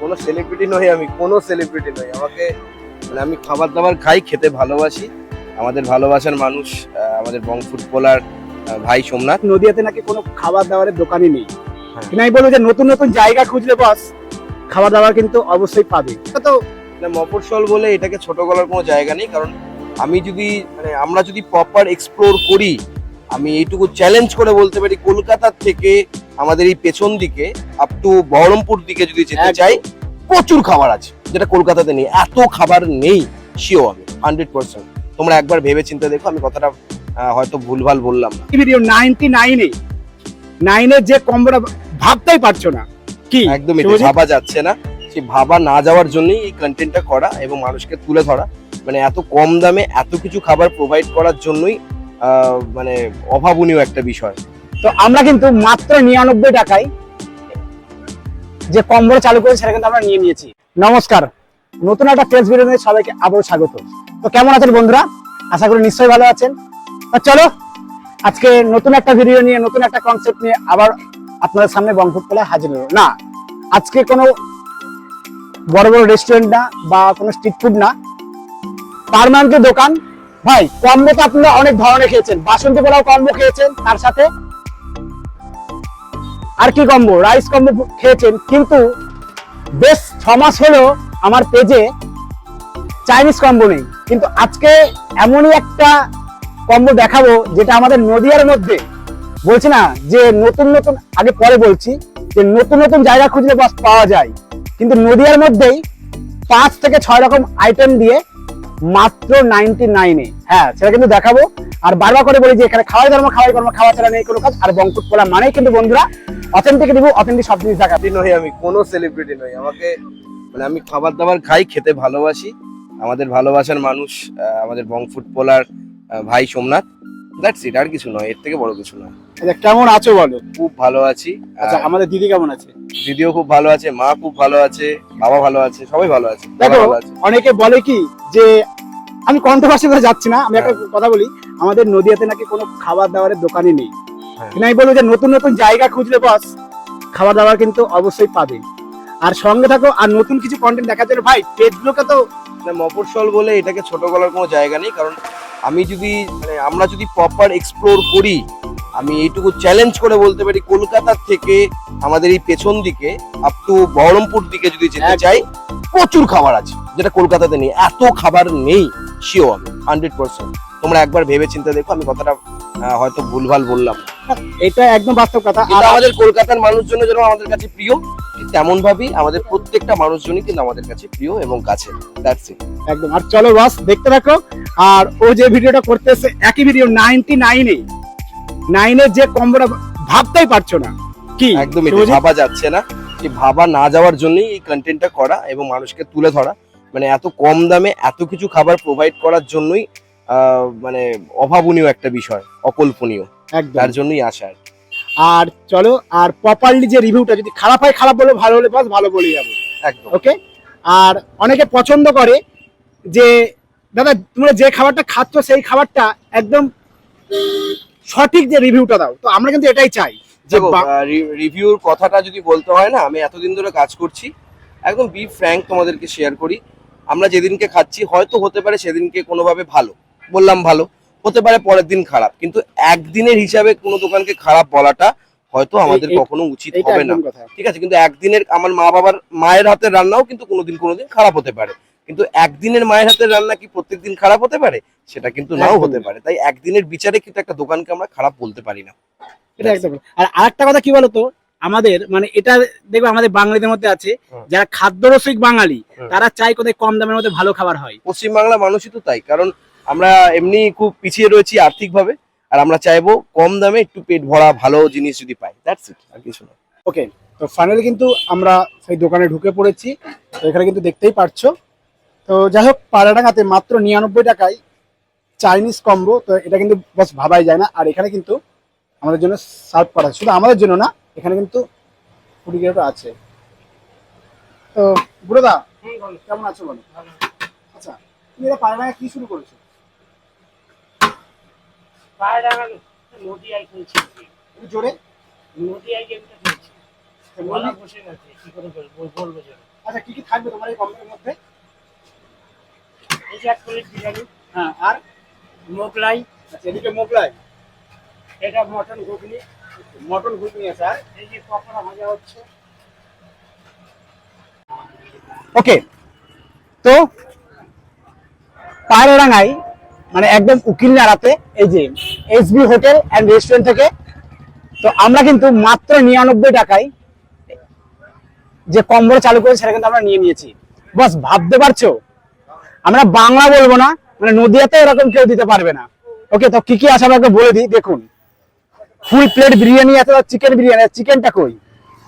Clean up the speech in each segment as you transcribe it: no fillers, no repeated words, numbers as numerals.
কোনো সেলিব্রিটি নই, আমি কোনো সেলিব্রিটি নই। আমাকে মানে আমি খাবার দাবার খাই, খেতে ভালোবাসি। আমাদের ভালোবাসার মানুষ আমাদের বং ফুটবলার ভাই সোমনাথ। নদিয়াতে নাকি কোনো খাবার দাবারের দোকানই নেই। হ্যাঁ। কিন্তু আমি বলবো যে নতুন নতুন জায়গা খুঁজলে বস খাবার দাবার কিন্তু অবশ্যই পাবে। এটা তো মফস্বল বলে এটাকে ছোট করার কোনো জায়গা নেই, কারণ আমি যদি মানে আমরা যদি প্রপার এক্সপ্লোর করি, আমি এইটুকু চ্যালেঞ্জ করে বলতে পারি কলকাতার থেকে আমাদের এই পেছন দিকে আপ টু বহরমপুর দিকে যদি যেতে চাই, প্রচুর খাবার আছে যেটা কলকাতাতে নেই। এত খাবার নেই শিও আমি 100%। তোমরা একবার ভেবে চিন্তে দেখো, আমি কথাটা হয়তো ভুলভাল বললাম না। ভিডিও 99 এর যে কম্বোটা ভাবতেই পারছো না কি একদমই ভাবা যাচ্ছে না, সেই ভাবা না যাওয়ার জন্যই এই কন্টেন্টটা করা এবং মানুষকে তুলে ধরা। মানে এত কম দামে এত কিছু খাবার প্রোভাইড করার জন্যই মানে অভাবনীয় একটা বিষয়। তো আমরা কিন্তু মাত্র 99 টাকায় যে কম্বো চালু করেছি সেটা কিন্তু আমরা নিয়ে নিয়েছি। নমস্কার, নতুন একটা ফেস ভিডিওতে সবাইকে আবারও স্বাগত। তো কেমন আছেন বন্ধুরা? আশা করি নিশ্চয়ই ভালো আছেন। তো চলো আজকে নতুন একটা ভিডিও নিয়ে, নতুন একটা কনসেপ্ট নিয়ে আবার আপনাদের সামনে বং ফুটবলার হাজির হলো না। আজকে কোনো বড় বড় রেস্টুরেন্ট না বা কোনো স্ট্রিট ফুড না, পার্মানেন্ট দোকান। ভাই কম্বো তো আপনারা অনেক ধরনের খেয়েছেন, বাসন্তী পোলাও কম্বো খেয়েছেন, তার সাথে আর কি কম্বো, রাইস কম্বো খেয়েছেন। কিন্তু বেশ 6 মাস হলো আমার পেজে চাইনিজ কম্বো নেই। কিন্তু আজকে এমনই একটা কম্বো দেখাবো যেটা আমাদের নদিয়ার মধ্যে, বলছি না যে নতুন নতুন, আগে পরে বলছি যে নতুন নতুন জায়গা খুঁজলে বাস পাওয়া যায়, কিন্তু নদিয়ার মধ্যেই 5 থেকে 6 রকম আইটেম দিয়ে মাত্র 99-এ, হ্যাঁ সেটা কিন্তু দেখাবো। আর বারবার করে বলি যে এখানে খাওয়াই ধর্ম, খাওয়াই কর্ম, খাওয়া ছাড়া নেই কোনো কাজ। আর বং ফুটবলার মানেই কিন্তু বন্ধুরা অথেন্টিক রিভিউ, অথেন্টিক সব জিনিস দেখা। নই, আমি কোনো সেলিব্রিটি নই। আমাকে মানে আমি খাবার দাবার খাই, খেতে ভালোবাসি। আমাদের ভালোবাসার মানুষ আমাদের বং ফুটবলার ভাই সোমনাথ। দ্যাটস ইট, আর কিছু নয়, এর থেকে বড় কিছু নয়। আচ্ছা কেমন আছো বলো? খুব ভালো আছি। আচ্ছা আমাদের দিদি কেমন আছে? দিদিও খুব ভালো আছে, মা খুব ভালো আছে, বাবা ভালো আছে, সবাই ভালো আছে। দেখো ভালো আছে। অনেকে বলে কি যে আমি কন্ট্রোভার্সি করে যাচ্ছি না, আমি একটা কথা বলি, আমাদের নদিয়াতে নাকি কোনো খাবার দাবারের দোকানই নেই। হ্যাঁ। কিন্তু আমি বলবো যে নতুন নতুন জায়গা খুঁজলে বস খাবার দাবার কিন্তু অবশ্যই পাবে। আর সঙ্গে থাকো আর নতুন কিছু কন্টেন্ট দেখার জন্য ভাই পেজগুলোকে তো মফস্বল বলে এটাকে ছোট করার কোনো জায়গা নেই, কারণ আমি যদি মানে আমরা যদি প্রপার এক্সপ্লোর করি, আমি এইটুকু চ্যালেঞ্জ করে বলতে পারি কলকাতার থেকে আমাদের এই পেছন দিকে আপ টু বহরমপুর দিকে যদি যেতে চাই, প্রচুর খাবার আছে যেটা কলকাতাতে নেই। এত খাবার নেই শিও আমি 100%। তোমরা একবার ভেবে চিন্তে দেখো, আমি কথাটা হয়তো ভুলভাল বললাম না। এটা একদম বাস্তব কথা। আর আমাদের কলকাতার মানুষজন যেন আমাদের কাছে প্রিয়, তেমন ভাবেই আমাদের প্রত্যেকটা মানুষজনই কিন্তু আমাদের কাছে প্রিয় এবং কাছে। That's it. একদম। আর চলো বস দেখতে থাকো। আর ও যে ভিডিওটা করতেছে একই ভিডিও 99 এর যে কম্বোটা ভাবতেই পারছো না কি একদমই ভাবা যাচ্ছে না, সেই ভাবা না যাওয়ার জন্যই এই কন্টেন্টটা করা এবং মানুষকে তুলে ধরা। মানে এত কম দামে এত কিছু খাবার প্রোভাইড করার জন্যই মানে অভাবনীয় একটা বিষয়, অকল্পনীয়। তার জন্যই আসা আর কি। আর চলো আর প্রপারলি যে রিভিউটা, যদি খারাপ হয় খারাপ বলে, ভালো হলে বাস ভালো বলে যাবো। একদম ওকে। আর অনেকে পছন্দ করে যে দাদা তোমরা যে খাবারটা খাচ্ছ সেই খাবারটা একদম সঠিক যে রিভিউটা দাও। তো আমরা কিন্তু এটাই চাই যে রিভিউর কথাটা যদি বলতে হয় না, আমি এতদিন ধরে কাজ করছি, একদম বি ফ্র্যাঙ্ক তোমাদেরকে শেয়ার করি। আমরা যেদিনকে খাচ্ছি হয়তো হতে পারে সেদিনকে কোনোভাবে ভালো, বললাম ভালো, হতে পারে পরের দিন খারাপ, কিন্তু একদিনের হিসাবে কোনো দোকানকে খারাপ বলাটা হয়তো আমাদের কখনো উচিত হবে না। ঠিক আছে, কিন্তু একদিনের আমার মা বাবার মায়ের হাতের রান্নাও কিন্তু কোনোদিন খারাপ হতে পারে, কিন্তু একদিনের মায়ের হাতের রান্না কি প্রত্যেকদিন খারাপ হতে পারে? সেটা কিন্তু নাও হতে পারে। তাই একদিনের বিচারে কিন্তু একটা দোকানকে আমরা খারাপ বলতে পারি না। এটা একদম। আর আরেকটা কথা কি বলতো, আমাদের মানে এটা দেখবে আমাদের বাঙালিদের মধ্যে আছে যারা খাদ্যরসিক বাঙালি, তারা চাই কোথায় কম দামের মধ্যে ভালো খাবার হয়। পশ্চিমবাংলা মানুষই তো তাই, কারণ আমরা এমনি খুব পিছিয়ে রয়েছি আর্থিকভাবে, আর আমরা চাইবো কম দামে একটু পেট ভরা ভালো জিনিস যদি পাই। দ্যাটস ইট, আর কিছু না। ওকে, তো ফাইনালি কিন্তু আমরা সেই দোকানে ঢুকে পড়েছি। তো এখানে কিন্তু দেখতেই পাচ্ছ। তো যাই হোক, পাড়াডাঙ্গাতে মাত্র 99 টাকায় চাইনিজ কম্বো, তো এটা কিন্তু বাস ভাবাই যায় না। আর এখানে কিন্তু আমাদের জন্য সার্ভ করা, শুধু আমাদের জন্য না, এখানে কিন্তু ফুডিগ্রেটও আছে। তো বুড়োদা কেমন আছো বলো? আচ্ছা, তুমি এটা পাড়াডাঙ্গা কি শুরু করেছো? জোরে আচ্ছা কি কি থাকবে তোমার এই কম্বোর মধ্যে? এই যে 1 প্লেট বিরিয়ানি, হ্যাঁ, আর মোগলাই, আচ্ছা এদিকে মোগলাই, এটা মটন ঘুগনি, মটন ঘুগনি আছে, আর এই যে পকোড়া ভাজা হচ্ছে। ওকে। তো পায়রাডাঙ্গায় মানে একদম উকিল নাড়াতে এই যে এসবি হোটেল অ্যান্ড রেস্টুরেন্ট থেকে তো আমরা কিন্তু মাত্র 99 টাকায় যে কম্বো চালু করেছে সেটা কিন্তু আমরা নিয়ে নিয়েছি। বস ভাবতে পারছো আমরা বাংলা বলবো না, মানে নদিয়াতে এরকম কেউ দিতে পারবে না। ওকে, তো কি কি আছে আমাকে বলে দিই। দেখুন, ফুল প্লেট বিরিয়ানি আছে, চিকেন বিরিয়ানি। চিকেনটা কই?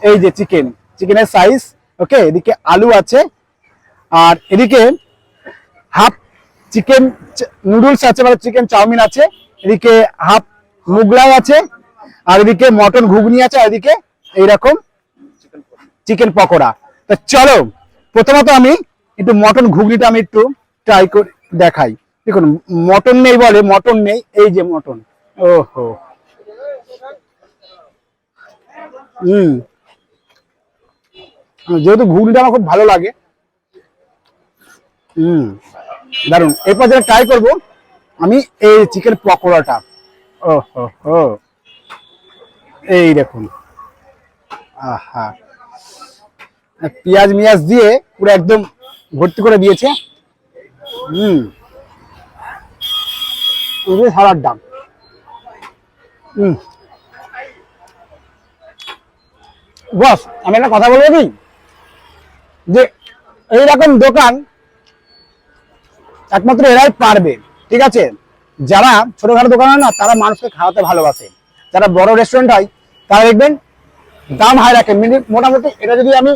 এই যে চিকেন, চিকেনের সাইজ। ওকে, এদিকে আলু আছে, আর এদিকে হাফ চিকেন নুডলস আছে, মানে চিকেন চাউমিন আছে, এদিকে হাফ মোগলাই আছে, আর এদিকে মটন ঘুগনি আছে, আর এদিকে এইরকম চিকেন পকোড়া। তো চলো প্রথমত আমি একটু মটন ঘুগনিটা আমি একটু ট্রাই করে দেখাই। দেখুন মটন নেই বলে, মটন নেই, এই যে মটন। ওহো, যেহেতু ঘুগনিটা আমার খুব ভালো লাগে, দারুন। এরপর যেটা ট্রাই করবো আমি এই চিকেন পকোড়াটা। ও হো হো, এই দেখুন, আহা, পেঁয়াজ মিয়াজ দিয়ে পুরো একদম ভর্তি করে দিয়েছে। সালাড ডাম। বস আমি একটা কথা বলবো কি, যে এইরকম দোকান একমাত্র এরাই পারবে। ঠিক আছে, যারা ছোটখাটো দোকান হয় না তারা মানুষকে খাওয়াতে ভালোবাসে, যারা বড় রেস্টুরেন্ট হয় তারা দেখবেন দাম হাই রাখে। মোটামুটি এটা যদি আমি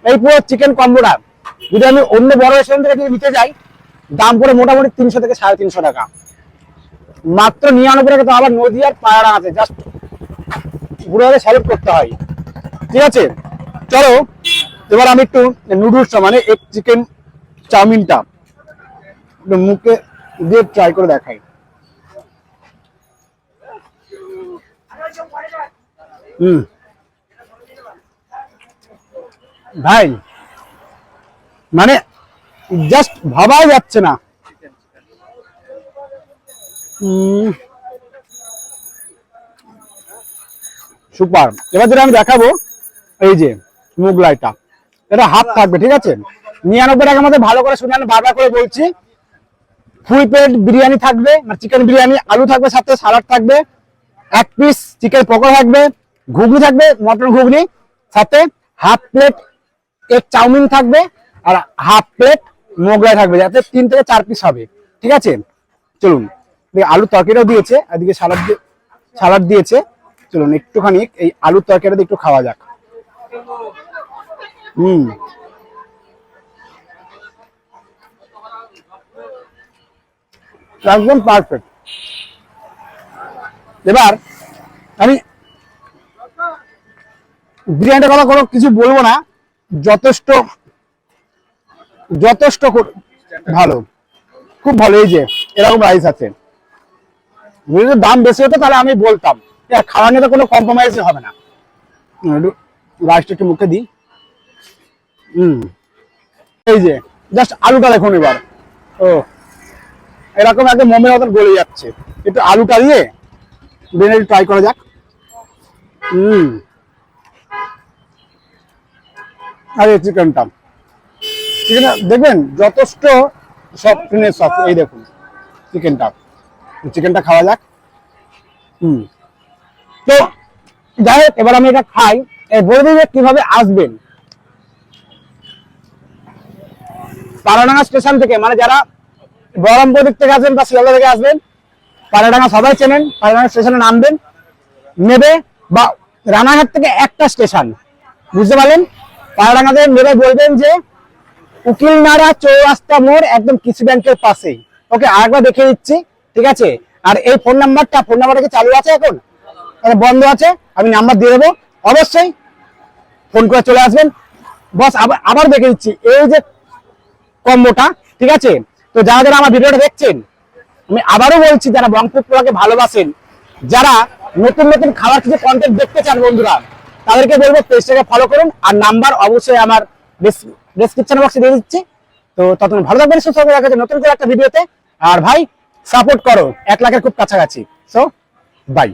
এই পুরো চিকেন কম্বোটা যদি আমি অন্য বড় রেস্টুরেন্ট থেকে যদি নিতে যাই, দাম পড়ে মোটামুটি 300 থেকে 350 টাকা। মাত্র 99 টাকা। তো আবার নদীয়ার পায়রা আছে, জাস্ট পুরো স্যালুট করতে হয়। ঠিক আছে, চলো এবার আমি একটু নুডলসটা মানে এক চিকেন চাউমিনটা মুখে দিয়ে ট্রাই করে দেখাই। ভাই মানে জাস্ট ভাবাই যাচ্ছে না। সুপার। এবার যেটা আমি দেখাবো এই যে মোগলাইটা, এটা হাফ থাকবে। ঠিক আছে, 99 টাকার মধ্যে ভালো করে শুনে আমি বারবার করে বলছি, ফুল প্লেট বিরিয়ানি থাকবে, মানে চিকেন বিরিয়ানি, আলু থাকবে, সাথে সালাড থাকবে, 1 পিস চিকেন পকোড়া থাকবে, ঘুগনি থাকবে মটন ঘুগনি, সাথে হাফ প্লেট এক চাউমিন থাকবে, আর হাফ প্লেট মোগলাই থাকবে, যাতে 3 থেকে 4 পিস হবে। ঠিক আছে, চলুন। আলু তরকারিটাও দিয়েছে, এদিকে সালাড দিয়েছে। চলুন একটুখানি এই আলুর তরকারিটা একটু খাওয়া যাক। একদম পারফেক্ট। এবার আমি বিরিয়ানিটার কথা কোনো কিছু বলবো না, যথেষ্ট ভালো, খুব ভালো। এই যে এরকম রাইস আছে, যদি দাম বেশি হতো তাহলে আমি বলতাম, খাওয়া নিয়ে তো কোনো কম্প্রোমাইজ হবে না। রাইসটা একটু মুখে দিই। এই যে জাস্ট আলুটা দেখুন এবার, ও এরকম একদম মোমের মতন গলে যাচ্ছে। একটু আলুটা দিয়ে বিরিয়ানি ট্রাই করা যাক। আর এই চিকেনটা দেখবেন যথেষ্ট সফটনেস আছে। এই দেখুন চিকেনটা খাওয়া যাক। তো যাই হোক, এবার আমি এটা খাই। বলে দিই যে কিভাবে আসবেন। পায়রাডাঙ্গা স্টেশন থেকে, মানে যারা বহরমপুর দিক থেকে আসবেন বা শিয়ালদা থেকে আসবেন, পায়রাডাঙ্গা সবাই চেনেন, পায়রাডাঙ্গা স্টেশনে নামবেন, নেবে, বা রানাঘাট থেকে একটা স্টেশন, বুঝতে পারলেন, পায়রাডাঙ্গাতে নেবে, বলবেন যে উকিলনাড়া চৌরাস্তা মোড়, একদম কৃষি ব্যাংকের পাশেই। ওকে, আরেকবার দেখে দিচ্ছি। ঠিক আছে, আর এই ফোন নাম্বারটা কি চালু আছে এখন? বন্ধ আছে, আমি নাম্বার দিয়ে দেবো, অবশ্যই ফোন করে চলে আসবেন। বস আবার দেখে দিচ্ছি এই যে কম্বোটা। ঠিক আছে, তো যারা যারা আমার ভিডিওটা দেখছেন, আমি আবারও বলছি, যারা বংপুর পোলাকে ভালোবাসেন, যারা নতুন নতুন খাবার কিছু কন্টেন্ট দেখতে চান বন্ধুরা, তাদেরকে বলবো পেজটাকে ফলো করুন, আর নাম্বার অবশ্যই আমার ডেসক্রিপশন বক্সে দিয়ে দিচ্ছি। তো ততক্ষণ ভালো থাকবেন, সুস্থ থাকবেন, দেখা হচ্ছে নতুন করে একটা ভিডিওতে। আর ভাই সাপোর্ট করো, 1 লাখের খুব কাছাকাছি। So by.